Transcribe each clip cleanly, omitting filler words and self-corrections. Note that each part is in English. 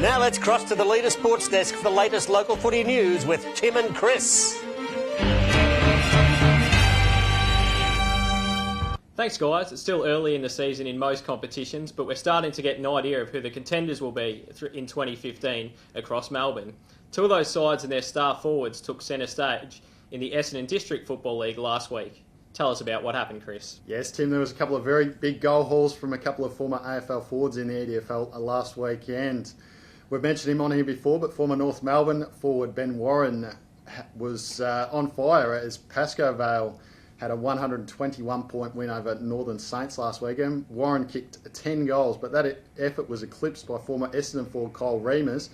Now let's cross to the Leader Sports Desk for the latest local footy news with Tim and Chris. Thanks guys, it's still early in the season in most competitions, but we're starting to get an idea of who the contenders will be in 2015 across Melbourne. Two of those sides and their star forwards took centre stage in the Essendon District Football League last week. Tell us about what happened, Chris. Yes, Tim, there was a couple of very big goal hauls from a couple of former AFL forwards in the EDFL last weekend. We've mentioned him on here before, but former North Melbourne forward Ben Warren was on fire as Pascoe Vale had a 121-point win over Northern Saints last weekend. Warren kicked 10 goals, but that effort was eclipsed by former Essendon forward Kyle Reimers,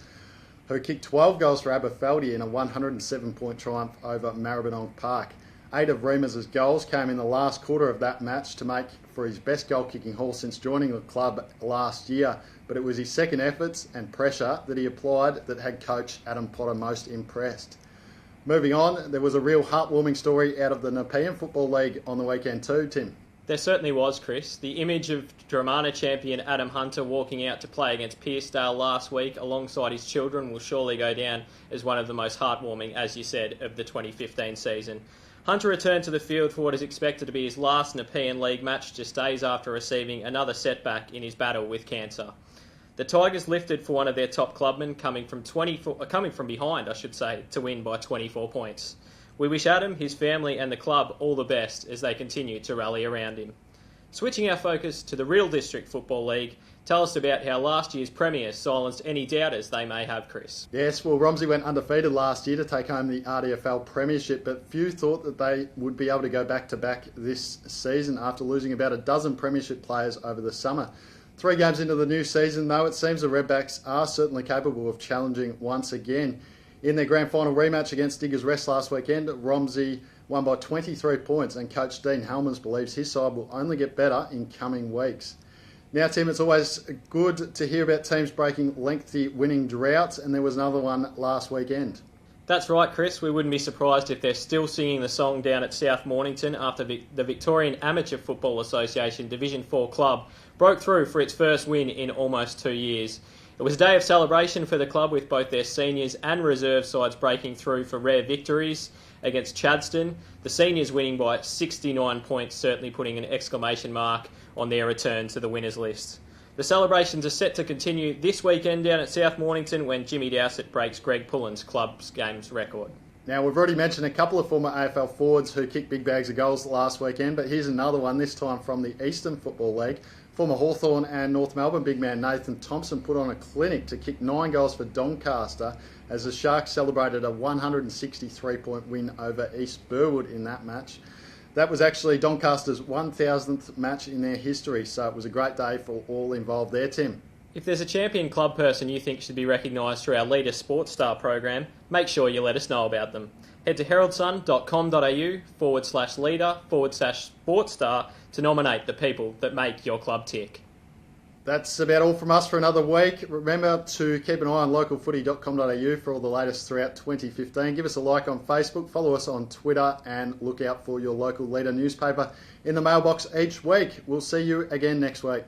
who kicked 12 goals for Aberfeldy in a 107-point triumph over Maribyrnong Park. 8 of Reimers' goals came in the last quarter of that match to make for his best goal-kicking haul since joining the club last year, but it was his second efforts and pressure that he applied that had coach Adam Potter most impressed. Moving on, there was a real heartwarming story out of the Nepean Football League on the weekend too, Tim. There certainly was, Chris. The image of Dramana champion Adam Hunter walking out to play against Pearcedale last week alongside his children will surely go down as one of the most heartwarming, as you said, of the 2015 season. Hunter returned to the field for what is expected to be his last Nepean League match just days after receiving another setback in his battle with cancer. The Tigers lifted for one of their top clubmen, coming from behind, to win by 24 points. We wish Adam, his family and the club all the best as they continue to rally around him. Switching our focus to the real District Football League, tell us about how last year's premiers silenced any doubters they may have, Chris. Yes, well, Romsey went undefeated last year to take home the RDFL Premiership, but few thought that they would be able to go back-to-back this season after losing about a dozen Premiership players over the summer. 3 games into the new season, though, it seems the Redbacks are certainly capable of challenging once again. In their grand final rematch against Diggers Rest last weekend, Romsey won by 23 points, and coach Dean Helmans believes his side will only get better in coming weeks. Now, Tim, it's always good to hear about teams breaking lengthy winning droughts, and there was another one last weekend. That's right, Chris. We wouldn't be surprised if they're still singing the song down at South Mornington after the Victorian Amateur Football Association Division 4 club broke through for its first win in almost 2 years. It was a day of celebration for the club with both their seniors and reserve sides breaking through for rare victories against Chadstone. The seniors winning by 69 points, certainly putting an exclamation mark on their return to the winners list. The celebrations are set to continue this weekend down at South Mornington when Jimmy Dowsett breaks Greg Pullen's club's games record. Now, we've already mentioned a couple of former AFL forwards who kicked big bags of goals last weekend, but here's another one, this time from the Eastern Football League. Former Hawthorn and North Melbourne big man Nathan Thompson put on a clinic to kick 9 goals for Doncaster as the Sharks celebrated a 163-point win over East Burwood in that match. That was actually Doncaster's 1,000th match in their history, so it was a great day for all involved there, Tim. If there's a champion club person you think should be recognised through our Leader Sports Star program, make sure you let us know about them. Head to heraldsun.com.au/leader/sportstar to nominate the people that make your club tick. That's about all from us for another week. Remember to keep an eye on localfooty.com.au for all the latest throughout 2015. Give us a like on Facebook, follow us on Twitter, and look out for your local Leader newspaper in the mailbox each week. We'll see you again next week.